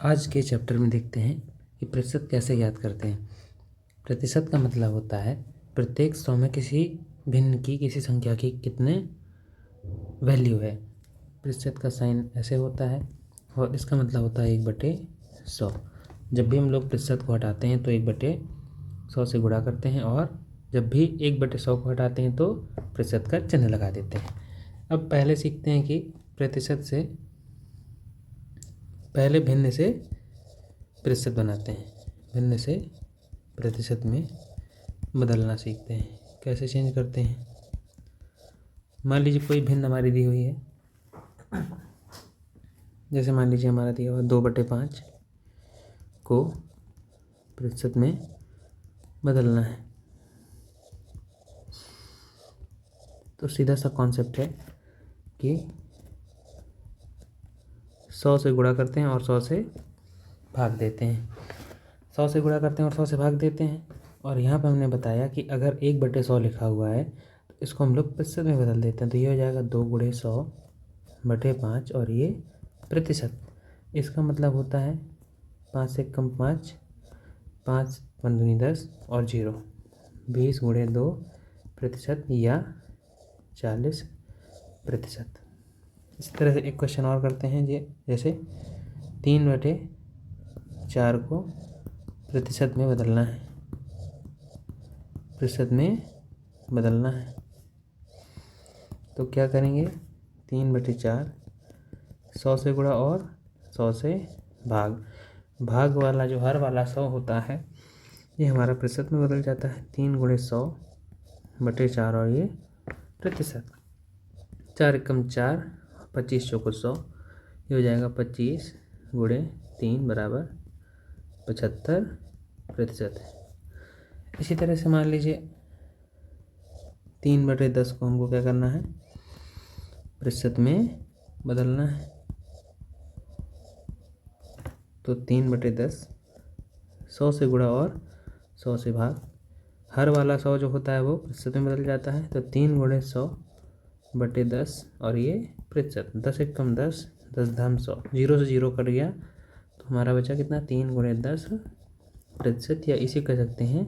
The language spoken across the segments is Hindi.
आज के चैप्टर में देखते हैं कि प्रतिशत कैसे ज्ञात करते हैं। प्रतिशत का मतलब होता है प्रत्येक 100 में किसी भिन्न की किसी संख्या की कितने वैल्यू है। प्रतिशत का साइन ऐसे होता है और इसका मतलब होता है 1/100। जब भी हम लोग प्रतिशत को हटाते हैं तो 1/100 से गुणा करते हैं और जब भी 1/100 को हटाते हैं तो प्रतिशत का चिन्ह लगा देते हैं। अब पहले सीखते हैं कि प्रतिशत से पहले भिन्न से प्रतिशत बनाते हैं, भिन्न से प्रतिशत में बदलना सीखते हैं। कैसे चेंज करते हैं, मान लीजिए कोई भिन्न हमारी दी हुई है, जैसे मान लीजिए हमारा दिया हुआ 2/5 को प्रतिशत में बदलना है। तो सीधा सा कॉन्सेप्ट है कि 100 से गुणा करते हैं और 100 से भाग देते हैं। 100 से गुणा करते हैं और 100 से भाग देते हैं। और यहाँ पे हमने बताया कि अगर 1/100 लिखा हुआ है तो इसको हम लोग प्रतिशत में बदल देते हैं। तो ये हो जाएगा 2×100/5 और ये प्रतिशत। इसका मतलब होता है 5 से कम 5, 5 पंदुनी 10 और 0, 20×2 प्रतिशत या 40%। इस तरह से एक क्वेश्चन और करते हैं जैसे 3/4 को प्रतिशत में बदलना है, प्रतिशत में बदलना है। तो क्या करेंगे, 3/4 100 से गुणा और 100 से भाग। भाग वाला जो हर वाला 100 होता है ये हमारा प्रतिशत में बदल जाता है। 3×100/4 और ये प्रतिशत। 4 एकम 4, 25 चौको 100, ये हो जाएगा 25×3 = 75%। इसी तरह से मान लीजिए 3/10 को हमको क्या करना है, प्रतिशत में बदलना है। तो 3/10 100 से गुणा और 100 से भाग। हर वाला 100 जो होता है वो प्रतिशत में बदल जाता है। तो 3×100/10 और ये प्रतिशत। 10 एकम 10, 10 धाम 100, 0 से 0 कट गया तो हमारा बचा कितना, 3×10% या इसे कह सकते हैं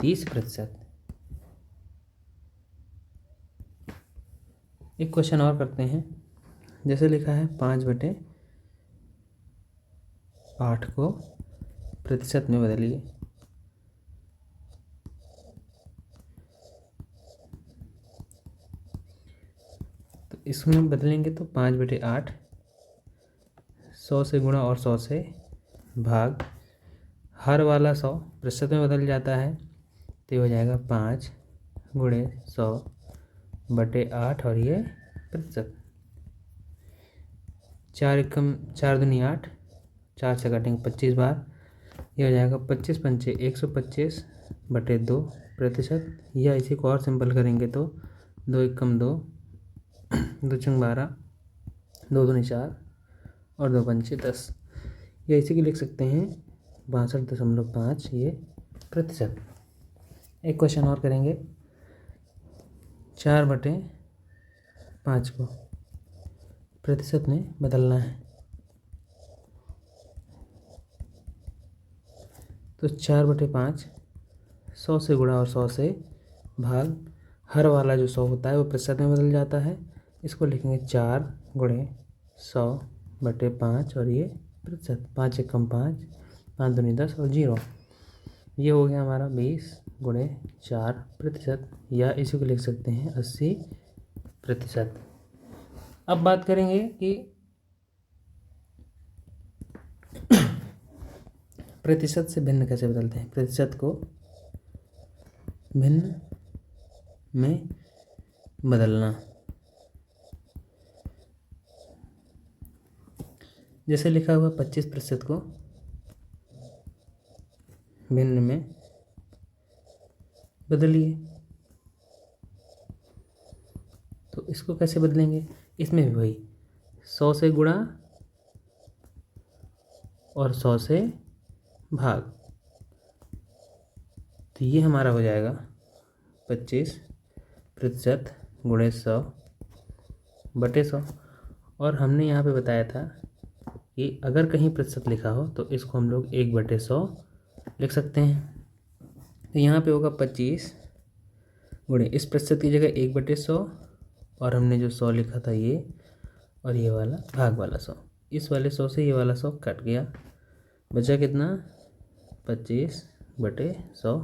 30%। एक क्वेश्चन और करते हैं, जैसे लिखा है 5/8 को प्रतिशत में बदलिए। तो इसमें बदलेंगे तो 5/8 100 से गुणा और 100 से भाग। हर वाला 100 प्रतिशत में बदल जाता है तो ये हो जाएगा 5×100/8 और ये प्रतिशत। 4 एकम 4 दूनी 8, 4 से काटेंगे 25 बार, ये हो जाएगा 25 पंचे 125/2 प्रतिशत। या इसी को और सिंपल करेंगे तो 2 एकम 2, 2 चंग 12, 2 दूनी 4 और 2 पंचे 10, या इसी को लिख सकते हैं 62.5 ये प्रतिशत। एक क्वेश्चन और करेंगे, 4/5 को प्रतिशत में बदलना है। तो 4/5 100 से गुणा और 100 से भाग। हर वाला जो 100 होता है वो प्रतिशत में बदल जाता है। इसको लिखेंगे 4×100/5 और ये प्रतिशत। 5 एकम 5, 5 दूनी 10 और 0, ये हो गया हमारा 20×4%, या इसी को लिख सकते हैं 80%। अब बात करेंगे कि प्रतिशत से भिन्न कैसे बदलते हैं। प्रतिशत को भिन्न में बदलना, जैसे लिखा हुआ 25% को भिन्न में बदलिए। तो इसको कैसे बदलेंगे, इसमें भी वही 100 से गुणा और 100 से भाग। तो ये हमारा हो जाएगा 25% × 100/100। और हमने यहाँ पे बताया था कि अगर कहीं प्रतिशत लिखा हो तो इसको हम लोग 1/100 लिख सकते हैं। तो यहाँ पे होगा 25 गुणे इस प्रतिशत की जगह 1/100 और हमने जो 100 लिखा था ये, और ये वाला भाग वाला 100, इस वाले 100 से ये वाला 100 कट गया, बचा कितना 25/100,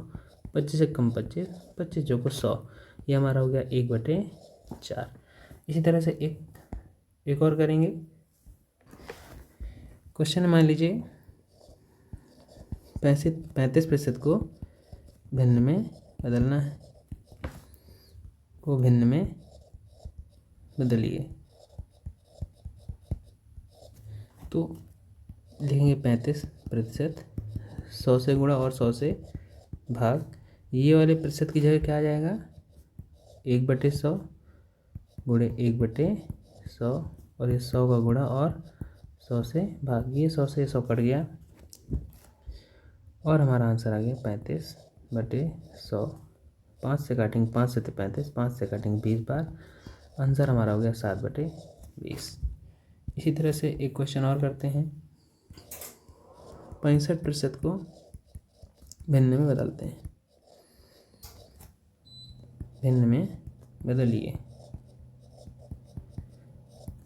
25 से कम 25, 25 जो को 100, ये हमारा हो गया 1/4। इसी तरह से एक और करेंगे। क्वेश्चन मान लीजिए 35% को भिन्न में बदलना है, को भिन्न में बदलिए। तो लिखेंगे 35%, 100 से गुणा और 100 से भाग, ये वाले प्रतिशत की जगह क्या आ जाएगा 1/100 गुणे 1/100 और ये 100 का गुणा और 100 से भाग, ये 100 से 100 कट गया और हमारा आंसर आ गया 35/100। 5 से काटेंगे, 5 से 35, 5 से काटेंगे 20 बार, आंसर हमारा हो गया 7/20। इसी तरह से एक क्वेश्चन और करते हैं। 65% को भिन्न में बदलते हैं, भिन्न में बदलिए।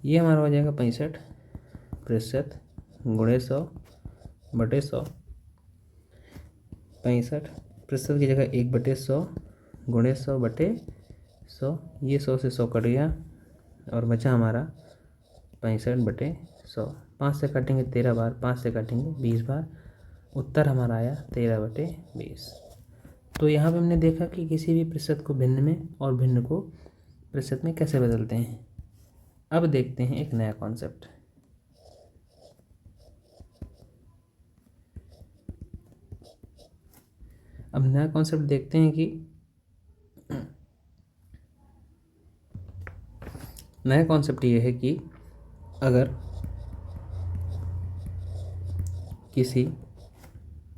ये हमारा हो जाएगा 65% गुणे 100/100। 65% की जगह 1/100 गुणे 100/100, ये 100 से 100 कट गया और बचा हमारा 65/100। 5 से काटेंगे 13 बार, 5 से काटेंगे 20 बार, उत्तर हमारा आया 13/20। तो यहाँ पे हमने देखा कि किसी भी प्रतिशत को भिन्न में और भिन्न को प्रतिशत में कैसे बदलते हैं। अब देखते हैं एक नया कॉन्सेप्ट। अब नया कॉन्सेप्ट देखते हैं कि नया कॉन्सेप्ट ये है कि अगर किसी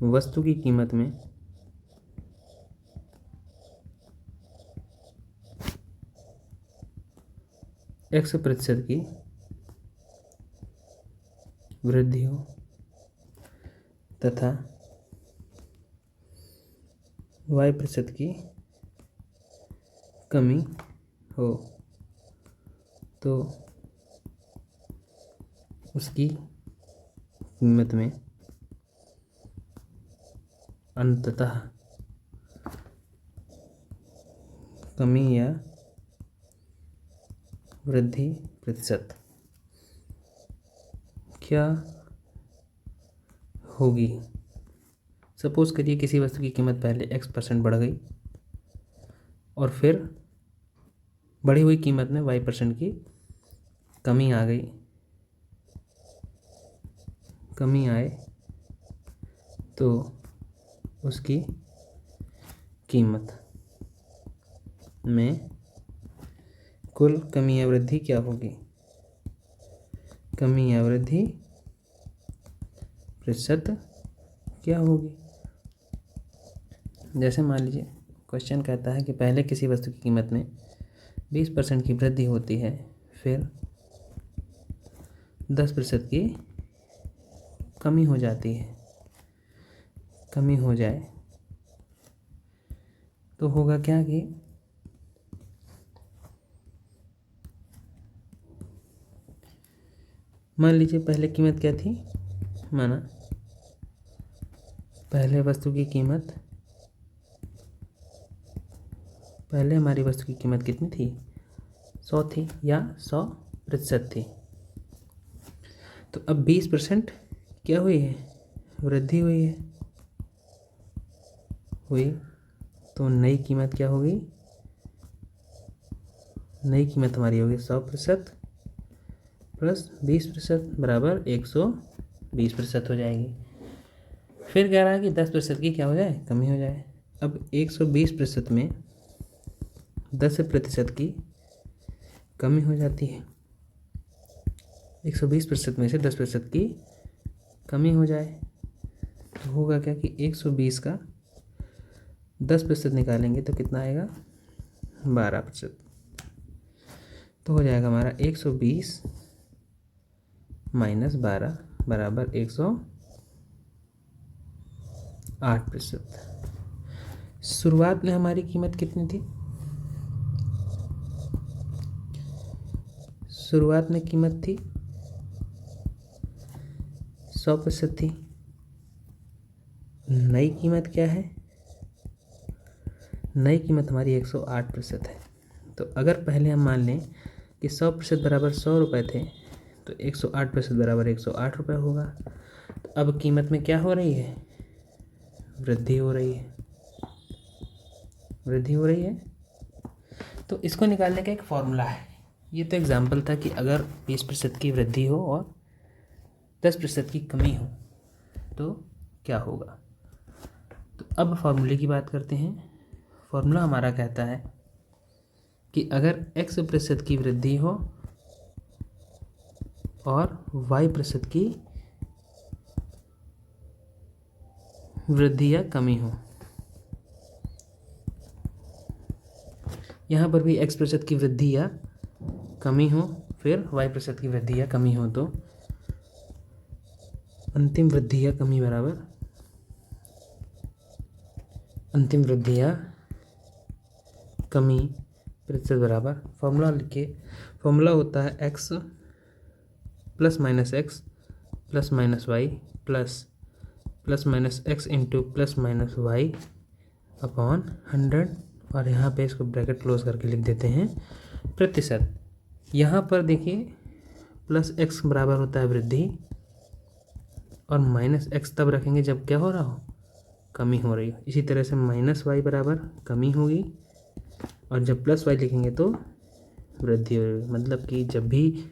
वस्तु की कीमत में X% की वृद्धि हो तथा Y% की कमी हो तो उसकी कीमत में अंततः कमी या वृद्धि प्रतिशत क्या होगी। सपोज करिए किसी वस्तु की कीमत पहले X% बढ़ गई और फिर बढ़ी हुई कीमत में Y% की कमी आ गई, कमी आए तो उसकी कीमत में कुल कमी या वृद्धि क्या होगी, कमी या वृद्धि प्रतिशत क्या होगी। जैसे मान लीजिए क्वेश्चन कहता है कि पहले किसी वस्तु की कीमत में 20% की वृद्धि होती है, फिर 10% की कमी हो जाती है, कमी हो जाए तो होगा क्या कि मान लीजिए पहले कीमत क्या थी, माना पहले वस्तु की कीमत, पहले हमारी वस्तु की कीमत कितनी थी 100 थी या 100% थी। तो अब 20% क्या हुई है, वृद्धि हुई है, हुई तो नई कीमत क्या होगी, नई कीमत हमारी होगी 100% प्लस 20% बराबर 120% हो जाएगी। फिर कह रहा है कि 10% की क्या हो जाए, कमी हो जाए। अब 120% में 10% की कमी हो जाती है, 120% में से 10% की कमी हो जाए तो होगा क्या कि 120 का 10% निकालेंगे तो कितना आएगा 12%। तो हो जाएगा हमारा 120 - 12 बराबर 108%। शुरुआत में हमारी कीमत कितनी थी? शुरुआत में कीमत थी 100% थी। नई कीमत क्या है? नई कीमत हमारी 108% है। तो अगर पहले हम मान लें कि 100% बराबर 100 रुपये थे, तो 108% बराबर 108 रुपये होगा। तो अब कीमत में क्या हो रही है? वृद्धि हो रही है। वृद्धि हो रही है। तो इसको निकालने का एक फॉर्मूला है। ये तो एग्जाम्पल था कि अगर 20% की वृद्धि हो और 10% की कमी हो तो क्या होगा। तो अब फॉर्मूले की बात करते हैं। फॉर्मूला हमारा कहता है कि अगर x% की वृद्धि हो और y% की वृद्धि या कमी हो, यहाँ पर भी x% की वृद्धि या कमी हो, फिर y% की वृद्धि या कमी हो, तो अंतिम वृद्धि या कमी बराबर अंतिम वृद्धि या कमी प्रतिशत बराबर, फॉर्मूला लिखिए। फॉर्मूला होता है x plus minus x plus minus y plus minus x into plus minus y upon 100, और यहाँ पे इसको ब्रैकेट क्लोज करके लिख देते हैं प्रतिशत। यहाँ पर देखिए प्लस एक्स बराबर होता है वृद्धि और माइनस एक्स तब रखेंगे जब क्या हो रहा हो? कमी हो रही हो। इसी तरह से माइनस वाई बराबर कमी होगी और जब प्लस वाई लिखेंगे तो वृद्धि होगी। मतलब कि जब भी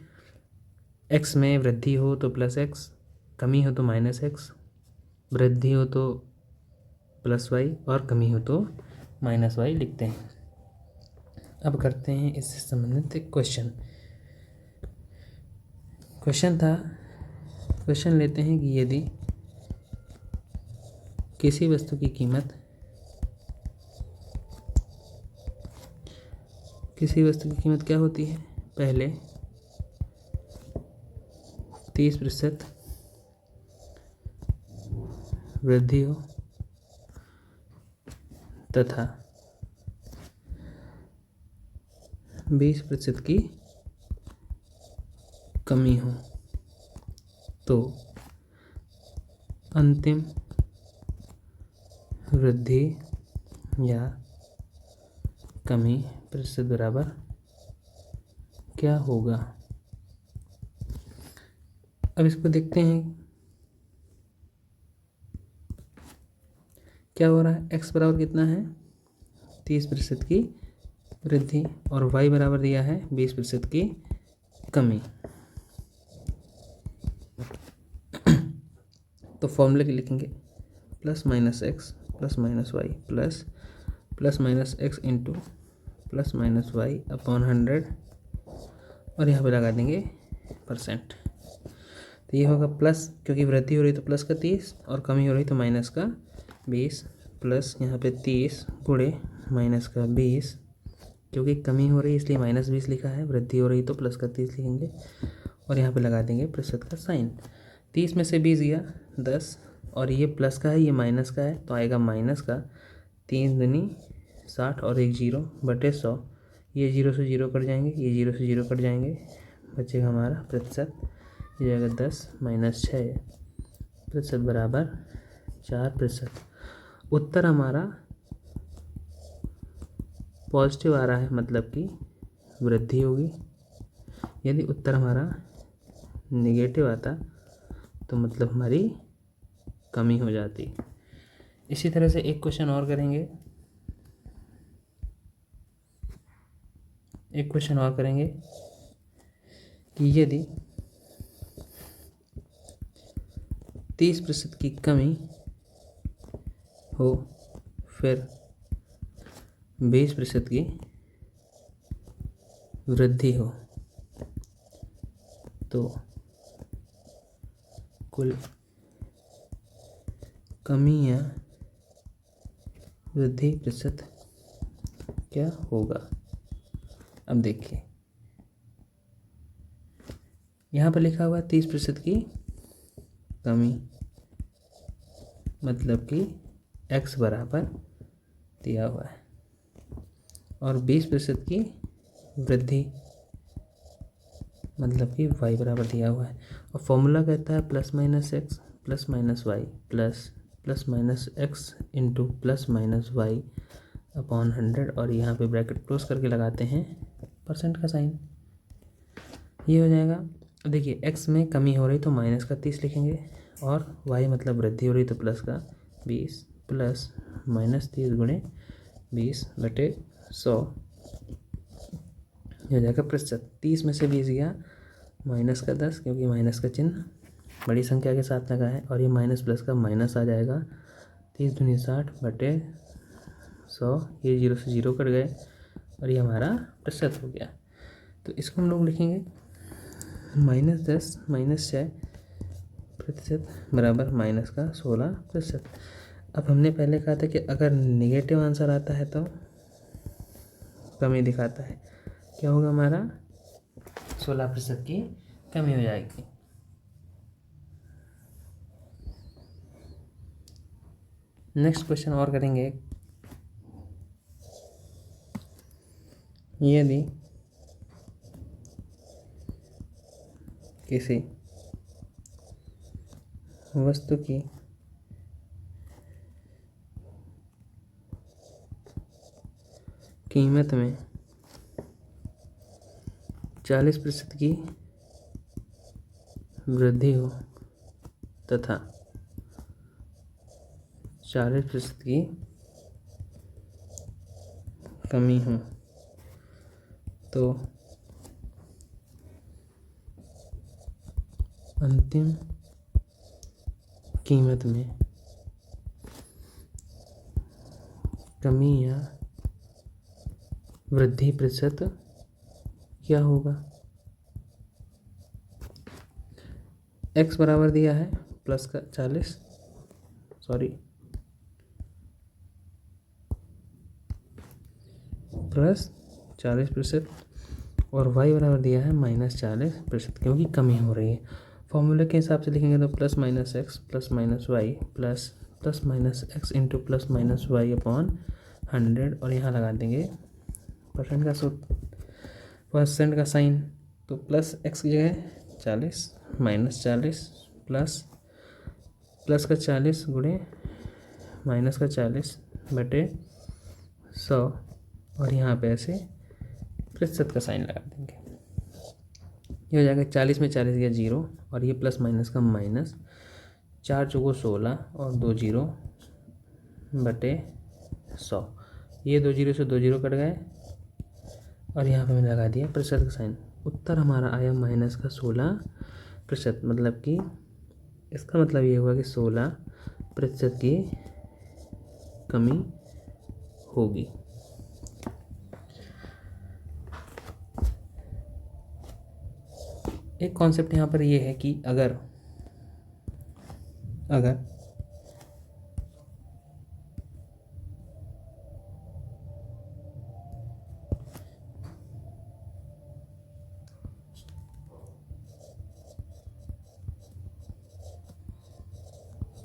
एक्स में वृद्धि हो तो प्लस एक्स, कमी हो तो माइनस एक्स, वृद्धि हो तो प्लस वाई और कमी हो तो माइनस वाई लिखते हैं। अब करते हैं इससे संबंधित एक क्वेश्चन। क्वेश्चन लेते हैं कि यदि किसी वस्तु की कीमत क्या होती है? पहले 30% वृद्धि हो तथा 20% की कमी हो, तो अंतिम वृद्धि या कमी प्रतिशत बराबर क्या होगा। अब इसको देखते हैं क्या हो रहा है। x बराबर कितना है? 30% की वृद्धि और y बराबर दिया है 20% की कमी। तो फॉर्मूले के लिखेंगे plus minus x plus minus y plus minus x into plus minus y upon 100, और यहाँ पे लगा देंगे परसेंट। तो ये होगा प्लस, क्योंकि वृद्धि हो रही तो प्लस का 30 और कमी हो रही तो माइनस का 20, प्लस यहाँ पे 30 गुणे माइनस का 20, क्योंकि कमी हो रही है इसलिए माइनस 20 लिखा है, वृद्धि हो रही तो प्लस का 30 लिखेंगे और यहाँ पे लगा देंगे प्रतिशत का साइन। 30 में से 20 गया 10, और ये प्लस का है ये माइनस का है तो आएगा माइनस का 3 दूनी 60 और एक 0 बटे 100। ये 0 से 0 कट जाएंगे, ये 0 से 0 कट जाएंगे, बचेगा हमारा प्रतिशत। ये जाएगा 10 माइनस 6 प्रतिशत बराबर 4%। उत्तर हमारा पॉजिटिव आ रहा है, मतलब कि वृद्धि होगी। यदि उत्तर हमारा नेगेटिव आता तो मतलब हमारी कमी हो जाती। इसी तरह से एक क्वेश्चन और करेंगे। कि यदि 30% की कमी हो फिर 20% की वृद्धि हो, तो कुल कमी या वृद्धि प्रतिशत क्या होगा। अब देखिए यहाँ पर लिखा हुआ है 30% की कमी मतलब कि x बराबर दिया हुआ है और 20% की वृद्धि मतलब कि y बराबर दिया हुआ है। और फॉर्मूला कहता है plus minus x plus minus y plus minus x into plus minus y upon 100 और यहाँ पे ब्रैकेट क्लोज करके लगाते हैं परसेंट का साइन। ये हो जाएगा। देखिए x में कमी हो रही तो माइनस का 30 लिखेंगे और y मतलब वृद्धि हो रही तो प्लस का 20 प्लस माइनस 30 गुणे 20/100 हो जाएगा प्रतिशत। 30 में से 20 गया माइनस का 10 क्योंकि माइनस का चिन्ह बड़ी संख्या के साथ लगा है और ये माइनस प्लस का माइनस आ जाएगा। 30 दूनी 60/100 ये 0 से 0 कट गए और ये हमारा प्रतिशत हो गया। तो इसको हम लोग लिखेंगे -10 - 6 प्रतिशत बराबर माइनस का 16%। अब हमने पहले कहा था कि अगर नेगेटिव आंसर आता है तो कमी दिखाता है। क्या होगा हमारा 16% की कमी हो जाएगी। नेक्स्ट क्वेश्चन और करेंगे। यदि किसी वस्तु की कीमत में 40% की वृद्धि हो तथा 40% की कमी हो तो अंतिम कीमत में कमी या वृद्धि प्रतिशत क्या होगा। x बराबर दिया है प्लस का 40 प्लस 40% और y बराबर दिया है -40% क्योंकि कमी हो रही है। फॉर्मूले के हिसाब से लिखेंगे तो plus minus x plus minus y plus minus x into plus minus y upon 100 और यहाँ लगा देंगे परसेंट का साइन। तो प्लस एक्स की जगह 40 माइनस 40 प्लस का 40 गुणे माइनस का 40/100 और यहाँ पे ऐसे प्रतिशत का साइन लगा देंगे। ये हो जाएगा 40 में 40 गया 0 और ये प्लस माइनस का माइनस 4 चौको 16 और 2 0/100 ये 2 0 से 2 0 कट गए और यहाँ पे मैंने लगा दिया प्रतिशत का साइन। उत्तर हमारा आया माइनस का 16%। मतलब कि इसका मतलब ये हुआ कि 16% की कमी होगी। एक कॉन्सेप्ट यहाँ पर ये है कि अगर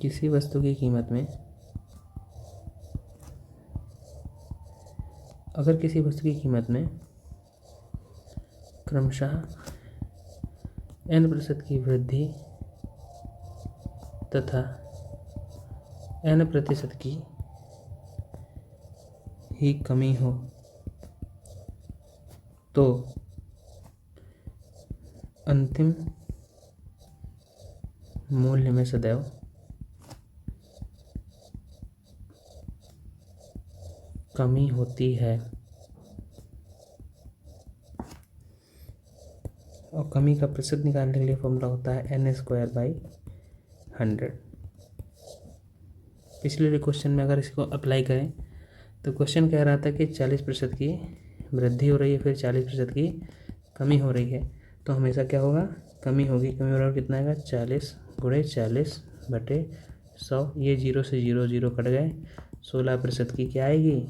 किसी वस्तु की कीमत में क्रमशः n% की वृद्धि तथा n% की ही कमी हो तो अंतिम मूल्य में सदैव कमी होती है। और कमी का प्रतिशत निकालने के लिए फॉर्मूला होता है n²/100। पिछले क्वेश्चन में अगर इसको अप्लाई करें तो क्वेश्चन कह रहा था कि 40% की वृद्धि हो रही है फिर 40% की कमी हो रही है तो हमेशा क्या होगा कमी होगी। कमी बराबर कितना आएगा 40 गुणे 40/100 ये 0 से 0 0 कट गए 16% की क्या आएगी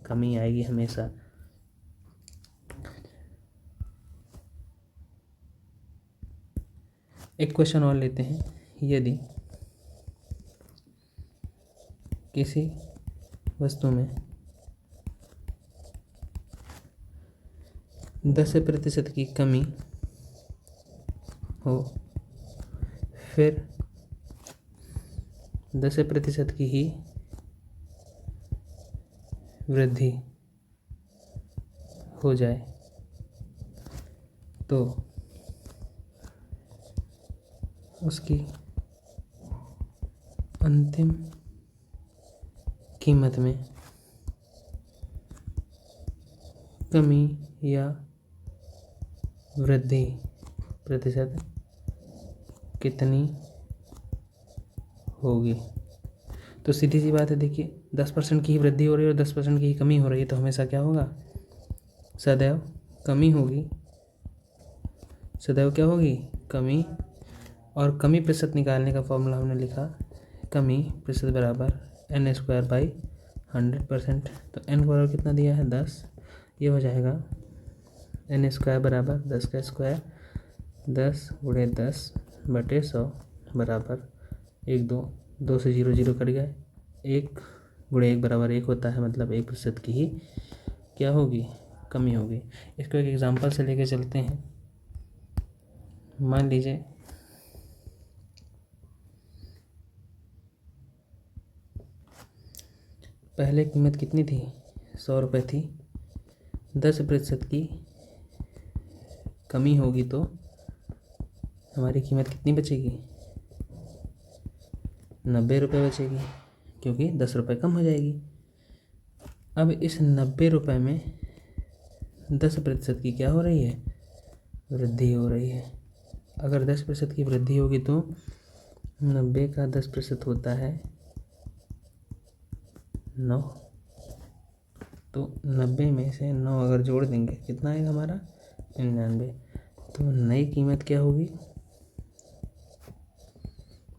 कमी आएगी हमेशा। एक क्वेश्चन और लेते हैं। यदि किसी वस्तु में 10% की कमी हो फिर 10% की ही वृद्धि हो जाए तो उसकी अंतिम कीमत में कमी या वृद्धि प्रतिशत कितनी होगी। तो सीधी सी बात है, देखिए 10% की ही वृद्धि हो रही है और 10% की ही कमी हो रही है, तो हमेशा क्या होगा, सदैव कमी होगी। सदैव क्या होगी, कमी। और कमी प्रतिशत निकालने का फॉर्मूला हमने लिखा, कमी प्रतिशत बराबर n²/100%। तो n बराबर कितना दिया है, 10। ये हो जाएगा n² बराबर 10 का स्क्वायर, 10 × 10/100 बराबर 1, 2 से 0 0 कट गया, 1 × 1 बराबर 1 होता है, मतलब 1% की ही क्या होगी, कमी होगी। इसको एक एग्जांपल से लेके चलते हैं। मान लीजिए पहले कीमत कितनी थी, 100 रुपये थी। 10% की कमी होगी तो हमारी कीमत कितनी बचेगी, 90 रुपये बचेगी, क्योंकि 10 रुपये कम हो जाएगी। अब इस 90 रुपये में 10% की क्या हो रही है, वृद्धि हो रही है। अगर 10% की वृद्धि होगी तो 90 का 10% होता है 9। तो 90 में से 9 अगर जोड़ देंगे कितना आएगा हमारा, 99। तो नई कीमत क्या होगी,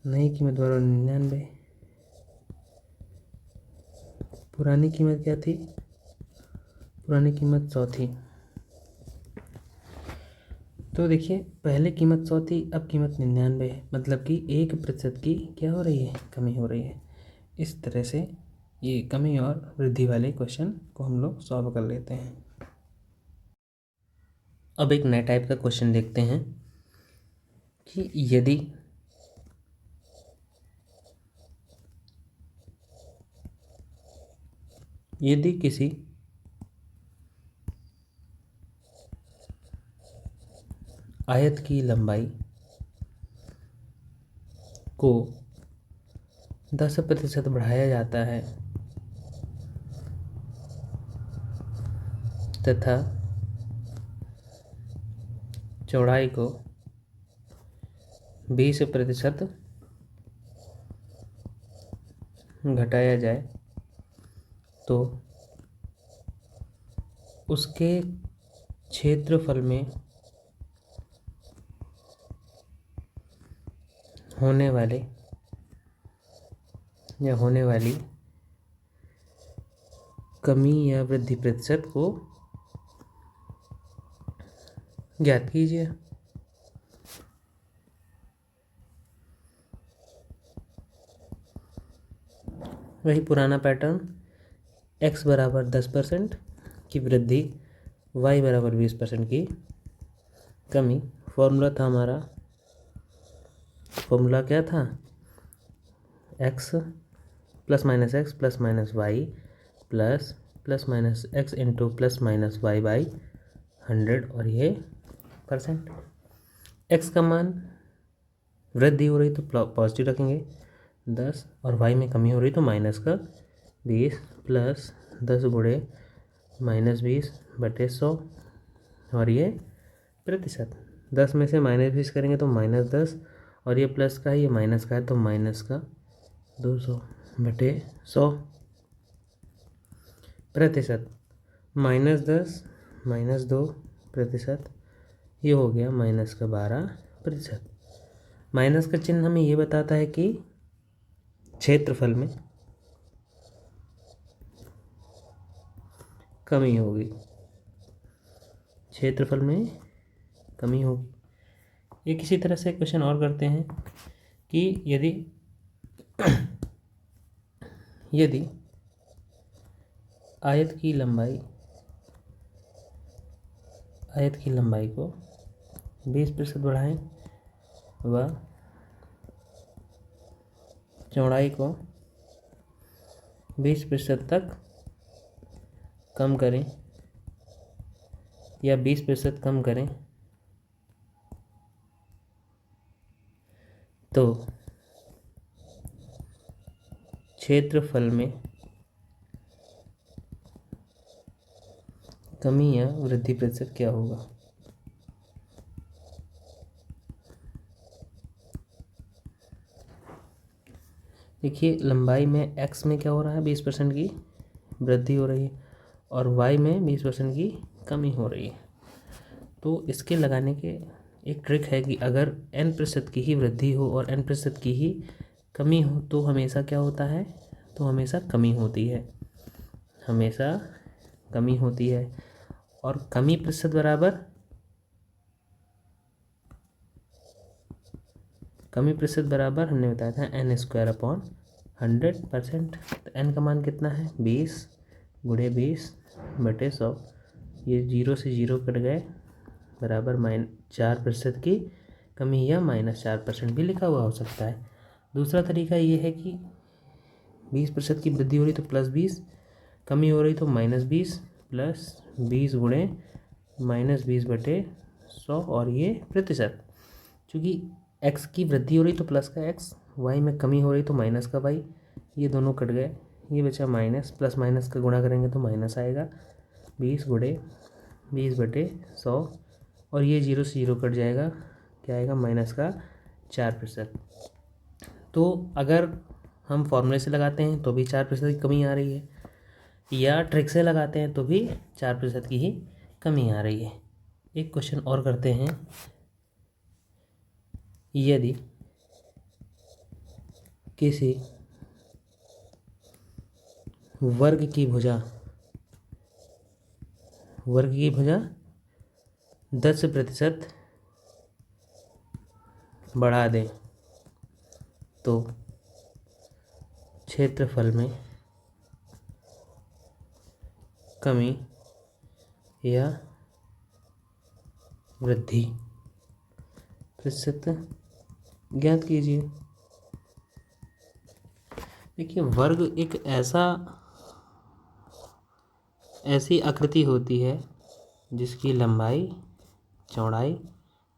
नई कीमत बराबर 99। पुरानी कीमत क्या थी, पुरानी कीमत 100 थी। तो देखिए पहले कीमत 100 थी, अब कीमत 99 है, मतलब कि 1% की क्या हो रही है, कमी हो रही है। इस तरह से ये कमी और वृद्धि वाले क्वेश्चन को हम लोग सॉल्व कर लेते हैं। अब एक नए टाइप का क्वेश्चन देखते हैं कि यदि किसी आयत की लंबाई को 10% बढ़ाया जाता है तथा चौड़ाई को 20% घटाया जाए तो उसके क्षेत्रफल में होने वाली कमी या वृद्धि प्रतिशत को ज्ञात कीजिए। वही पुराना पैटर्न, x बराबर 10% की वृद्धि, y बराबर 20% की कमी। फॉर्मूला था हमारा, फॉर्मूला क्या था, x ± x ± y +± x into +− y 100, और ये परसेंट। x का मान वृद्धि हो रही तो पॉजिटिव रखेंगे 10, और y में कमी हो रही तो -20 प्लस 10 × -20/100, और ये प्रतिशत। 10 में से -20 करेंगे तो -10, और ये प्लस का है ये माइनस का है तो -200/100 प्रतिशत। -10 -2%, ये हो गया -12%। माइनस का चिन्ह हमें ये बताता है कि क्षेत्रफल में कमी होगी, क्षेत्रफल में कमी होगी। एक इसी तरह से क्वेश्चन और करते हैं कि यदि आयत की लंबाई को 20% बढ़ाएं व चौड़ाई को 20% तक कम करें या 20% कम करें तो क्षेत्रफल में कमी या वृद्धि प्रतिशत क्या होगा। देखिए, लंबाई में x में क्या हो रहा है, 20% की वृद्धि हो रही है और y में 20% की कमी हो रही है। तो इसके लगाने के एक ट्रिक है कि अगर n% की ही वृद्धि हो और n% की ही कमी हो तो हमेशा क्या होता है, तो हमेशा कमी होती है, हमेशा कमी होती है। और कमी प्रतिशत बराबर हमने बताया था n²/100%। तो n का मान कितना है, 20 × 20/100। ये 0 से 0 कट गए, बराबर -4% की कमी या -4% भी लिखा हुआ हो सकता है। दूसरा तरीका ये है कि 20% की वृद्धि हो रही तो +20, कमी हो रही तो -20 + 20 × -20/100 और ये प्रतिशत। चूँकि x की वृद्धि हो रही तो प्लस का x, y में कमी हो रही तो माइनस का y, ये दोनों कट गए, ये बचा माइनस, प्लस माइनस का गुणा करेंगे तो माइनस आएगा, 20 × 20/100 और ये 0 से 0 कट जाएगा, क्या आएगा, -4%। तो अगर हम फॉर्मूले से लगाते हैं तो भी 4% की कमी आ रही है, या ट्रिक से लगाते हैं तो भी 4% की ही कमी आ रही है। एक क्वेश्चन और करते हैं। यदि किसी वर्ग की भुजा 10% बढ़ा दें तो क्षेत्रफल में कमी या वृद्धि प्रतिशत ज्ञात कीजिए। देखिए, वर्ग एक ऐसी आकृति होती है जिसकी लंबाई चौड़ाई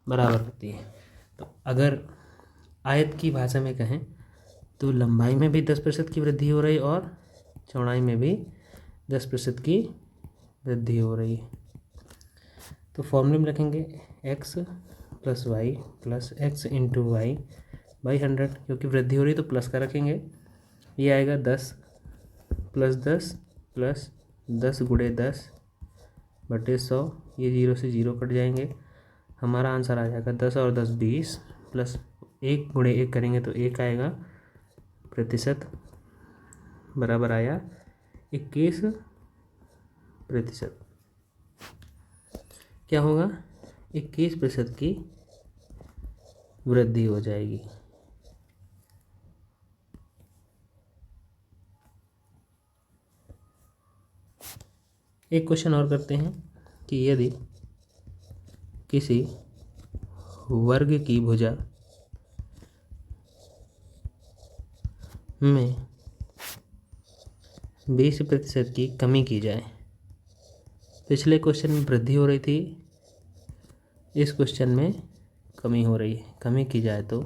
बराबर होती है। तो अगर आयत की भाषा में कहें तो लंबाई में भी 10% की वृद्धि हो रही और चौड़ाई में भी 10% की वृद्धि हो रही है। तो फॉर्मूले में रखेंगे x + y + x × y/ 100, क्योंकि वृद्धि हो रही तो प्लस का रखेंगे, ये आएगा 10 + 10 + 10 × 10/100। ये 0 से 0 कट जाएंगे, हमारा आंसर आ जाएगा 10 और 10 20 + 1 × 1 करेंगे तो 1 आएगा, प्रतिशत बराबर आया 21%। क्या होगा, 21% की वृद्धि हो जाएगी। एक क्वेश्चन और करते हैं कि यदि किसी वर्ग की भुजा में 20% की कमी की जाए। पिछले क्वेश्चन में वृद्धि हो रही थी, इस क्वेश्चन में कमी हो रही है। कमी की जाए तो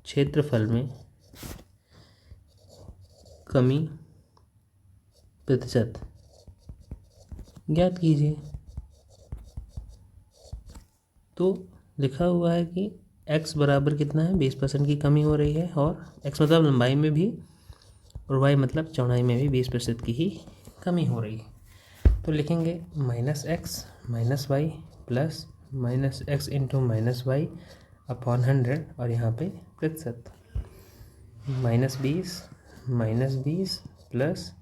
क्षेत्रफल में कमी प्रतिशत ज्ञात कीजिए। तो लिखा हुआ है कि x बराबर कितना है, 20% की कमी हो रही है, और x मतलब लंबाई में भी और y मतलब चौड़ाई में भी 20% की ही कमी हो रही है। तो लिखेंगे -x - y plus -x × -y/100 और यहाँ पे प्रतिशत -20 प्लस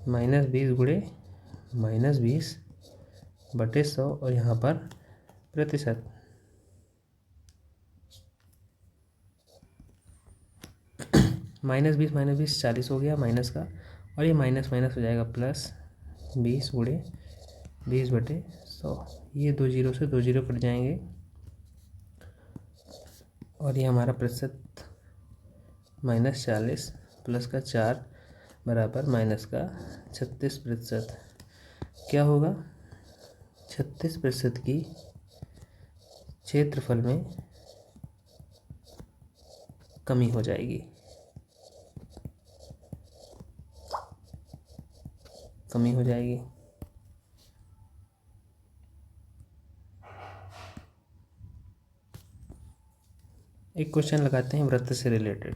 -20 × -20/100 और यहाँ पर प्रतिशत। -20 40 हो गया माइनस का, और ये माइनस माइनस हो जाएगा प्लस 20 गुणे 20/100। ये 2 जीरो से 2 जीरो कट जाएंगे और ये हमारा प्रतिशत -40 प्लस का 4 बराबर माइनस का 36%। क्या होगा? 36% की क्षेत्रफल में कमी हो जाएगी, कमी हो जाएगी। एक क्वेश्चन लगाते हैं वृत्त से रिलेटेड,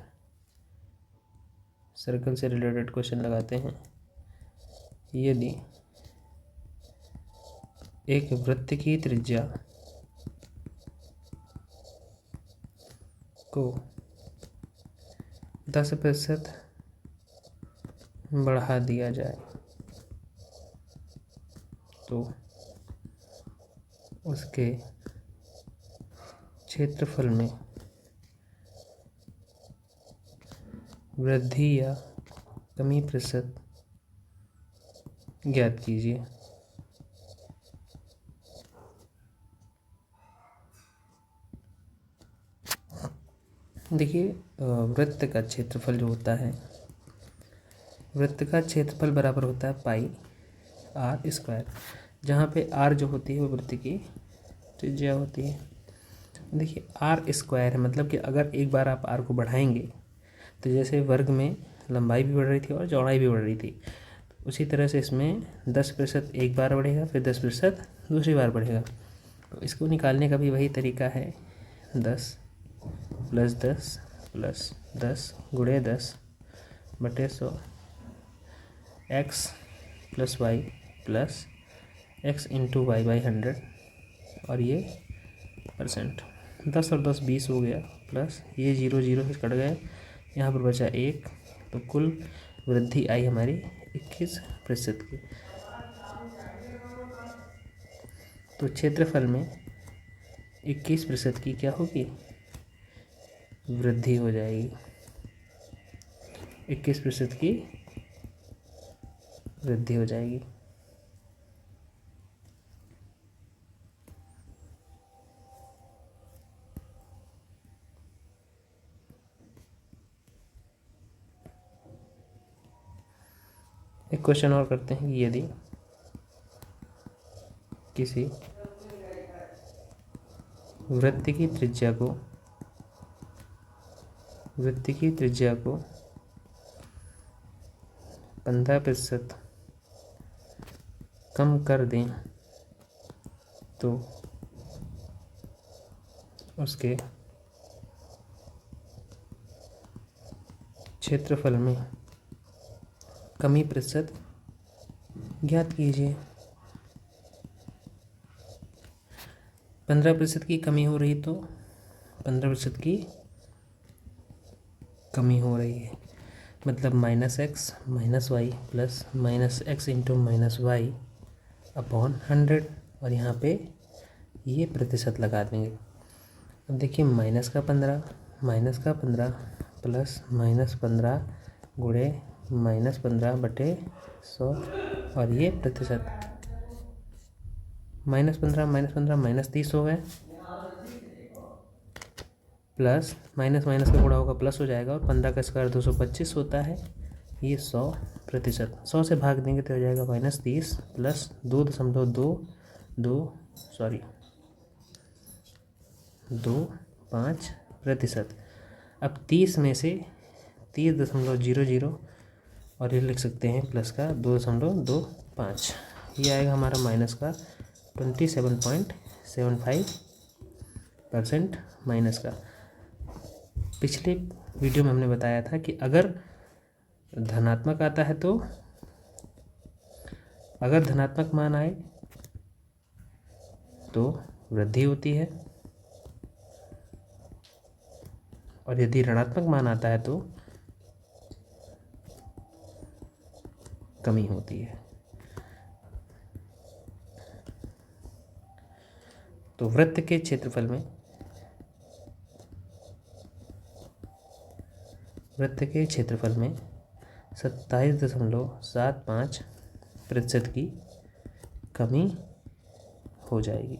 सर्कल से रिलेटेड क्वेश्चन लगाते हैं। यदि एक वृत्त की त्रिज्या को 10% बढ़ा दिया जाए तो उसके क्षेत्रफल में वृद्धि या कमी प्रतिशत ज्ञात कीजिए। देखिए, वृत्त का क्षेत्रफल जो होता है, वृत्त का क्षेत्रफल बराबर होता है पाई आर स्क्वायर, जहाँ पे आर जो होती है वो वृत्त की त्रिज्या होती है। देखिए, आर स्क्वायर है, मतलब कि अगर एक बार आप आर को बढ़ाएंगे तो जैसे वर्ग में लंबाई भी बढ़ रही थी और चौड़ाई भी बढ़ रही थी, उसी तरह से इसमें 10% एक बार बढ़ेगा, फिर 10% दूसरी बार बढ़ेगा। तो इसको निकालने का भी वही तरीका है, 10 + 10 + 10 गुणे 10/100 x + y + x × y/100, और ये %। 10 और 10 20 हो गया, प्लस ये 0 0 से कट गए, यहाँ पर बचा 1, तो कुल वृद्धि आई हमारी 21% की। तो क्षेत्रफल में 21% की क्या होगी? वृद्धि हो जाएगी। 21% की वृद्धि हो जाएगी। एक क्वेश्चन और करते हैं कि यदि किसी वृत्त की त्रिज्या को 15% कम कर दें तो उसके क्षेत्रफल में कमी प्रतिशत ज्ञात कीजिए। 15% की कमी हो रही, तो 15% की कमी हो रही है, मतलब -x - y plus -x × -y/100, और यहाँ पे ये प्रतिशत लगा देंगे। अब देखिए, -15 प्लस -15 गुणे -15/100, और ये प्रतिशत -15 -30 हो गए, प्लस माइनस माइनस का गुणा होगा प्लस हो जाएगा, और 15 का स्क्वायर 225 होता है। ये 100%, 100 से भाग देंगे तो हो जाएगा -30 प्लस 2.25%। अब 30 में से 30.00, और ये लिख सकते हैं प्लस का 2.25, ये आएगा हमारा माइनस का 27.75% माइनस का। पिछले वीडियो में हमने बताया था कि अगर धनात्मक आता है तो, अगर धनात्मक मान आए तो वृद्धि होती है, और यदि ऋणात्मक मान आता है तो कमी होती है। तो वृत्त के क्षेत्रफल में वृत्त के क्षेत्रफल में 27.75% की कमी हो जाएगी।